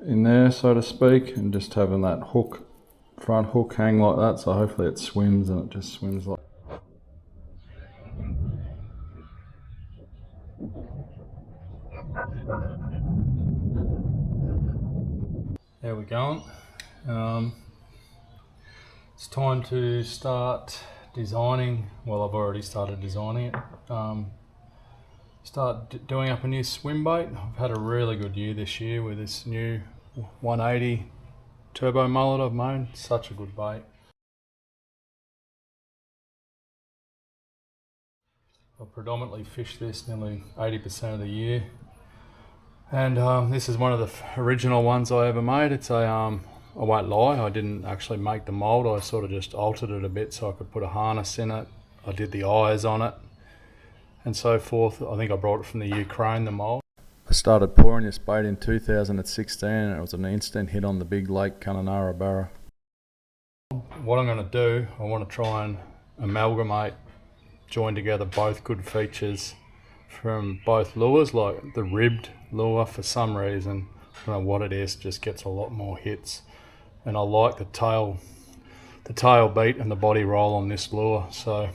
in there, so to speak, and just having that hook, front hook hang like that, so hopefully it swims and it just swims like. There we go. It's time to start designing. Well, I've already started designing it. Start doing up a new swim bait. I've had a really good year this year with this new 180 turbo mullet I've made. Such a good bait. I predominantly fish this nearly 80% of the year. And this is one of the original ones I ever made. It's a, I won't lie, I didn't actually make the mold. I sort of just altered it a bit so I could put a harness in it. I did the eyes on it and so forth. I think I brought it from the Ukraine, the mold. I started pouring this bait in 2016 and it was an instant hit on the big Lake Kununurra Barra. What I'm going to do, I want to try and amalgamate, join together both good features from both lures. Like the ribbed lure, for some reason, I don't know what it is, just gets a lot more hits. And I like the tail beat and the body roll on this lure. So I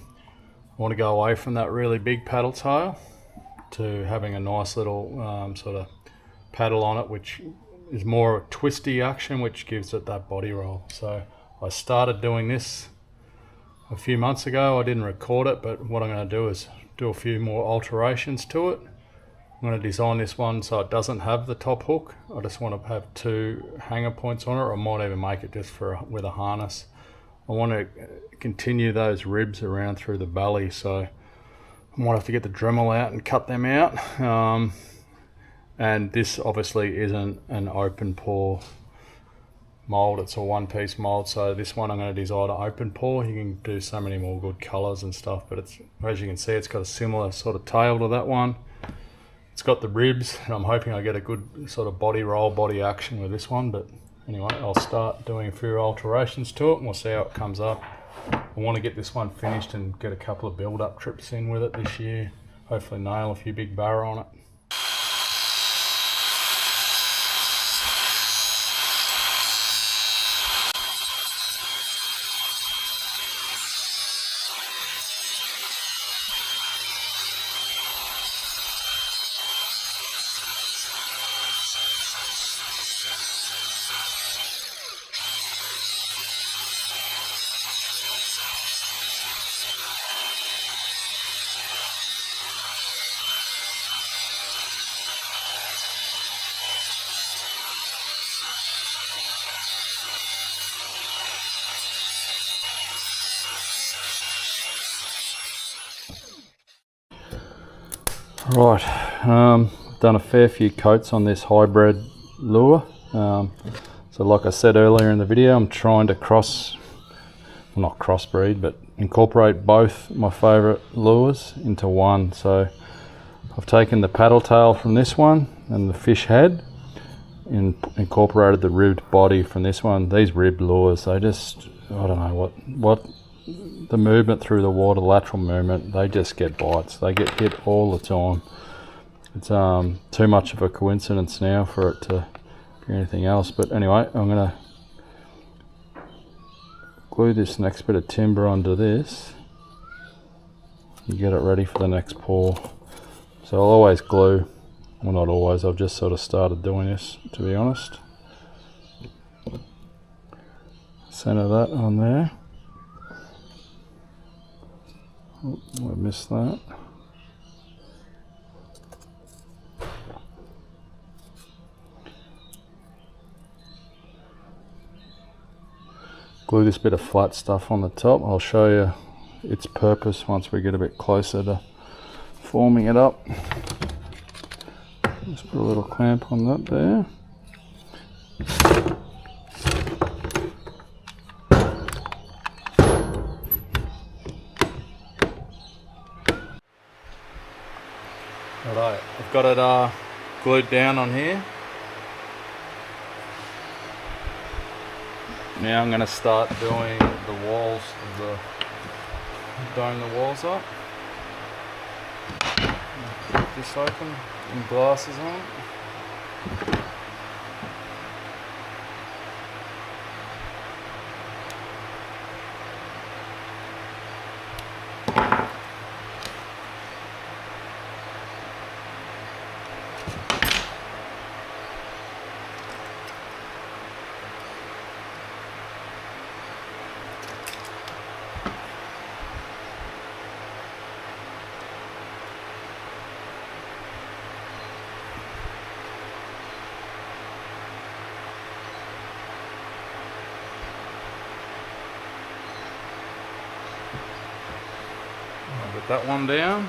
want to go away from that really big paddle tail to having a nice little sort of paddle on it, which is more a twisty action, which gives it that body roll. So I started doing this a few months ago. I didn't record it, but what I'm going to do is do a few more alterations to it. I'm going to design this one so it doesn't have the top hook. I just want to have 2 hanger points on it, or I might even make it just with a harness. I want to continue those ribs around through the belly, so I might have to get the Dremel out and cut them out. And this obviously isn't an open pore mold, it's a one-piece mold, so this one I'm going to design an open pore. You can do so many more good colours and stuff, but it's, as you can see, it's got a similar sort of tail to that one. It's got the ribs, and I'm hoping I get a good sort of body roll, body action with this one. But anyway, I'll start doing a few alterations to it and we'll see how it comes up. I want to get this one finished and get a couple of build-up trips in with it this year. Hopefully nail a few big Barra on it. Right, done a fair few coats on this hybrid lure. So like I said earlier in the video, I'm trying to not crossbreed, but incorporate both my favourite lures into one. So I've taken the paddle tail from this one and the fish head and incorporated the ribbed body from this one. These ribbed lures, they just, I don't know what the movement through the water, lateral movement, they just get bites. They get hit all the time. It's too much of a coincidence now for it to be anything else. But anyway, I'm going to glue this next bit of timber onto this and get it ready for the next pour. So I'll always glue, well not always, I've just sort of started doing this, to be honest. Center that on there. Oh, I missed that. Glue this bit of flat stuff on the top. I'll show you its purpose once we get a bit closer to forming it up. Just put a little clamp on that there. Right, I've got it glued down on here. Now I'm going to start doing the walls of the, dome the walls up. Keep this open and glasses on it. I'll get that one down.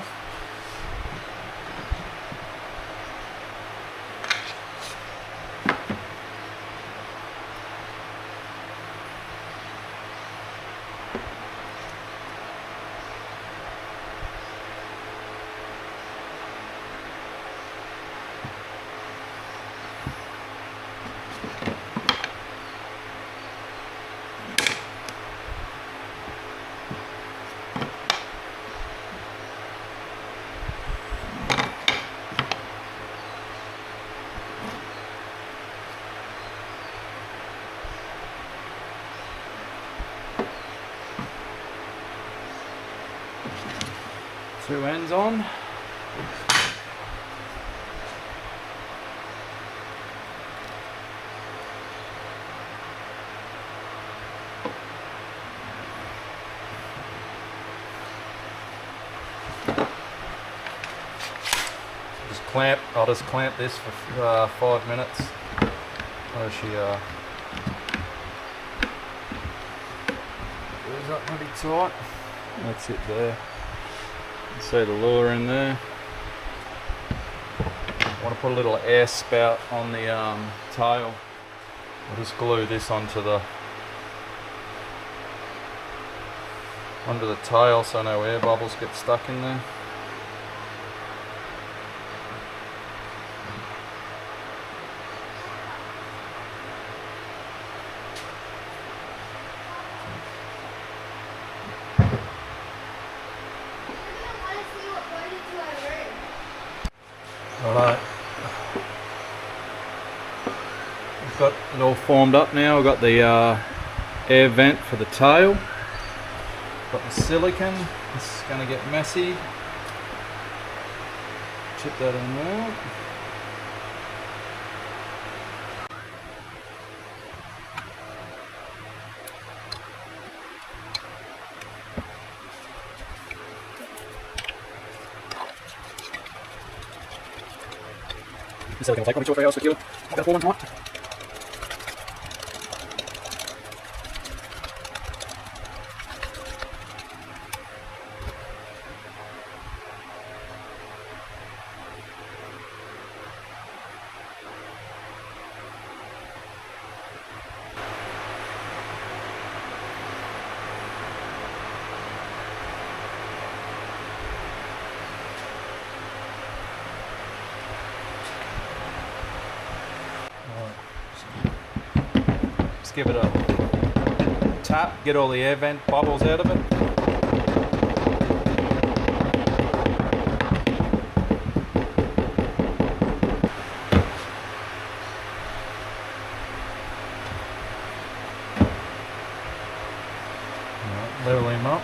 Two ends on. I'll just clamp this for 5 minutes. So she is up pretty tight. That's it there. See the lure in there. I want to put a little air spout on the tail. I'll just glue this onto the tail so no air bubbles get stuck in there. Alright, we've got it all formed up now. We've got the air vent for the tail, got the silicone. This is going to get messy. Chip that in there. The silicone will take probably 2 or 3 hours per kilo. I've got a full one tonight. Just give it a tap, get all the air vent bubbles out of it. Level him up.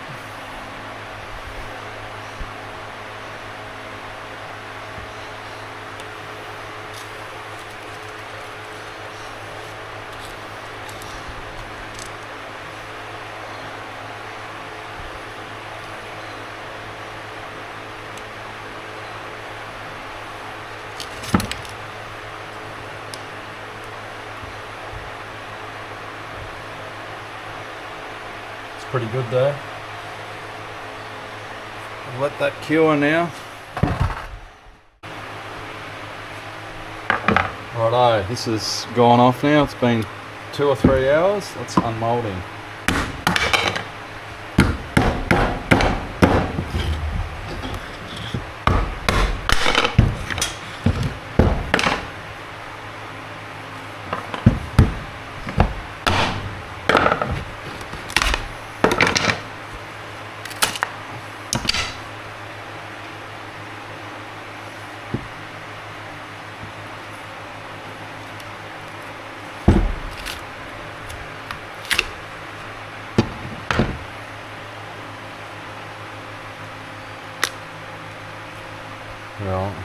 Pretty good there. I'll let that cure now. Righto, this has gone off now. It's been 2 or 3 hours. Let's unmold him.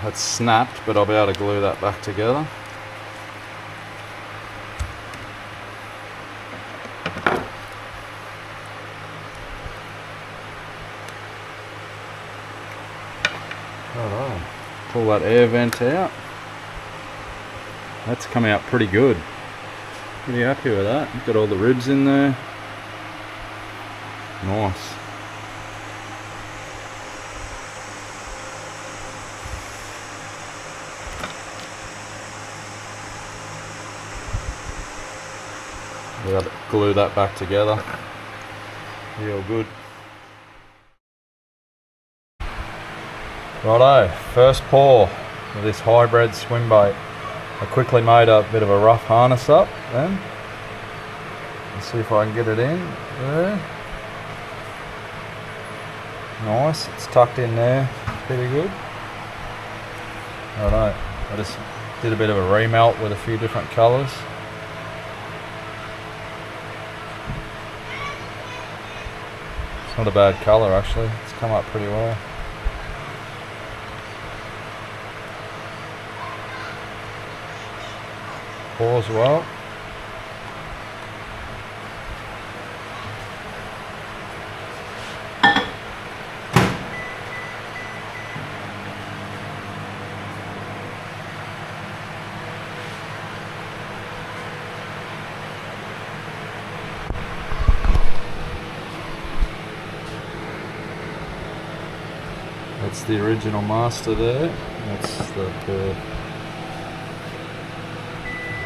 it's snapped, but I'll be able to glue that back together. Righto. Pull that air vent out. That's come out pretty good. Pretty happy with that. Got all the ribs in there. Nice. We got to glue that back together. Be all good. Righto, first pour of this hybrid Swimbait. I quickly made a bit of a rough harness up then. Let's see if I can get it in there. Nice, it's tucked in there, pretty good. Righto, I just did a bit of a remelt with a few different colours. It's not a bad colour actually, it's come up pretty well. Pour as well. That's the original master there. That's the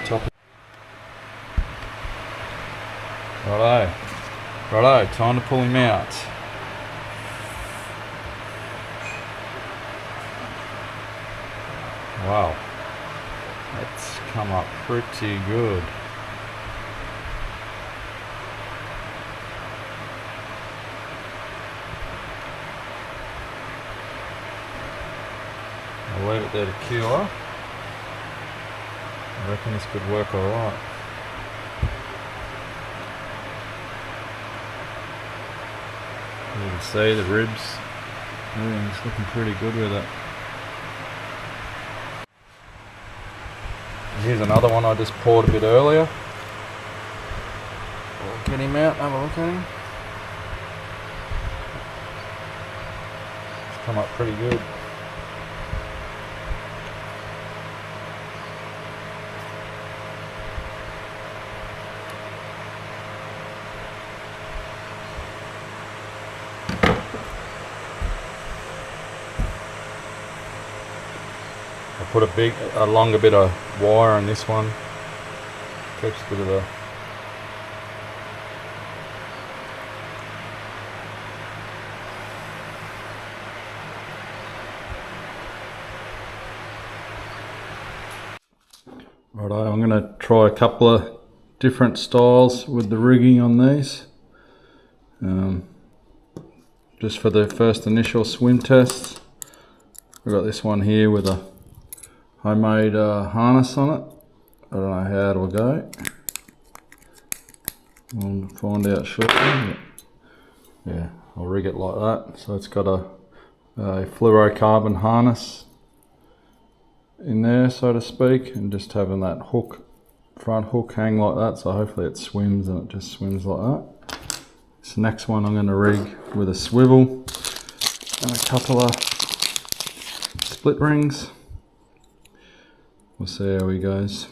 top. Righto, time to pull him out. Wow, that's come up pretty good. I'll leave it there to cure. I reckon this could work alright. You can see the ribs, everything's looking pretty good with it. And here's another one I just poured a bit earlier. We'll get him out and have a look at him. It's come up pretty good. I put a longer bit of wire on this one. Keeps a bit of the Righto, I'm going to try a couple of different styles with the rigging on these. Just for the first initial swim tests. We've got this one here with a homemade harness on it. I don't know how it'll go. We'll find out shortly. Yeah, I'll rig it like that. So it's got a fluorocarbon harness in there, so to speak, and just having that hook, front hook hang like that, so hopefully it swims and it just swims like that. This next one I'm going to rig with a swivel and a couple of split rings. We'll see how he goes.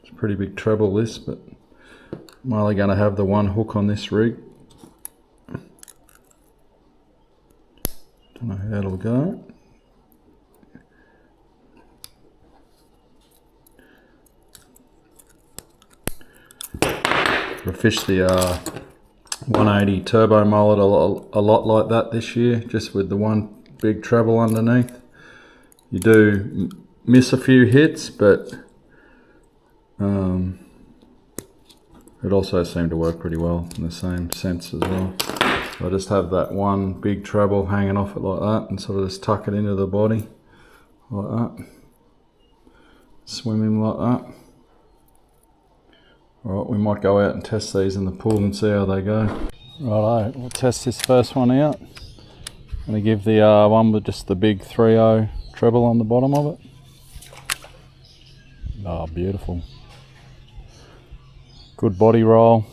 It's a pretty big treble this, but I'm only going to have the one hook on this rig. Don't know how it'll go. I fished the 180 turbo mullet a lot like that this year, just with the one big treble underneath. You do miss a few hits, but it also seemed to work pretty well in the same sense as well. So I just have that one big treble hanging off it like that and sort of just tuck it into the body like that. Swim him like that. Alright, we might go out and test these in the pool and see how they go. Righto, we'll test this first one out. I'm going to give the one with just the big 3.0 treble on the bottom of it. Oh, beautiful. Good body roll.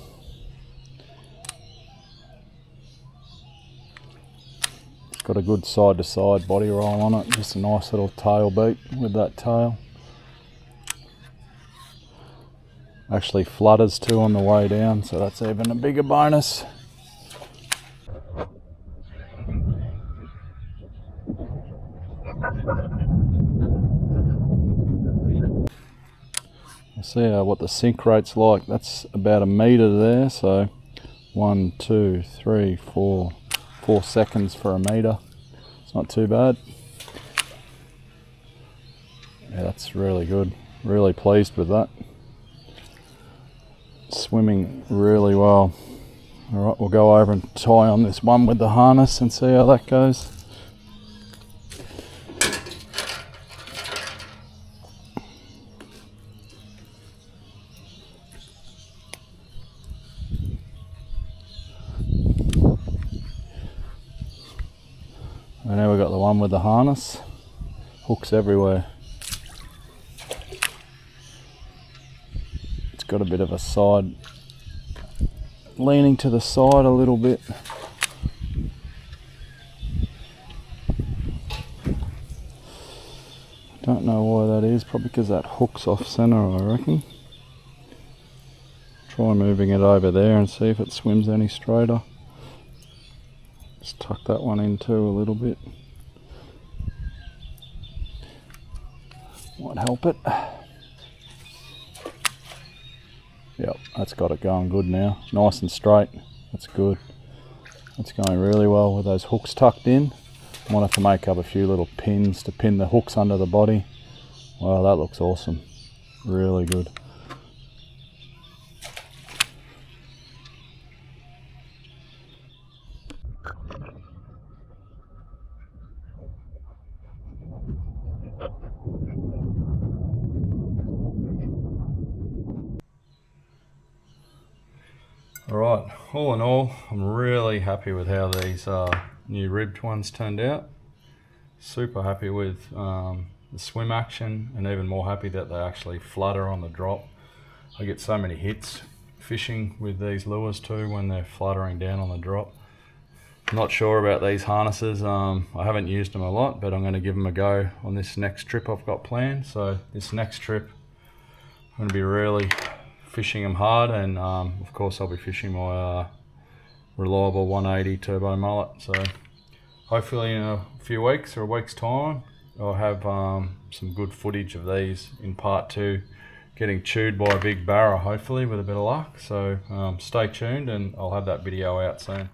It's got a good side to side body roll on it. Just a nice little tail beat with that tail. Actually flutters too on the way down, so that's even a bigger bonus. See what the sink rate's like. That's about a metre there, so 1, 2, 3, 4 seconds for a metre. It's not too bad. Yeah, that's really good. Really pleased with that. Swimming really well. Alright, we'll go over and tie on this one with the harness and see how that goes. And now we've got the one with the harness. Hooks everywhere. It's got a bit of a side, leaning to the side a little bit. Don't know why that is, probably because that hook's off center, I reckon. Try moving it over there and see if it swims any straighter. Just tuck that one in too a little bit. Might help it. Yep, that's got it going good now. Nice and straight. That's good. That's going really well with those hooks tucked in. I might have to make up a few little pins to pin the hooks under the body. Wow, that looks awesome. Really good. Alright, all in all, I'm really happy with how these new ribbed ones turned out. Super happy with the swim action, and even more happy that they actually flutter on the drop. I get so many hits fishing with these lures too when they're fluttering down on the drop. I'm not sure about these harnesses. I haven't used them a lot, but I'm going to give them a go on this next trip I've got planned. So this next trip I'm going to be really fishing them hard, and of course I'll be fishing my reliable 180 turbo mullet. So hopefully in a few weeks or a week's time I'll have some good footage of these in part 2, getting chewed by a big barra, hopefully with a bit of luck. So stay tuned and I'll have that video out soon.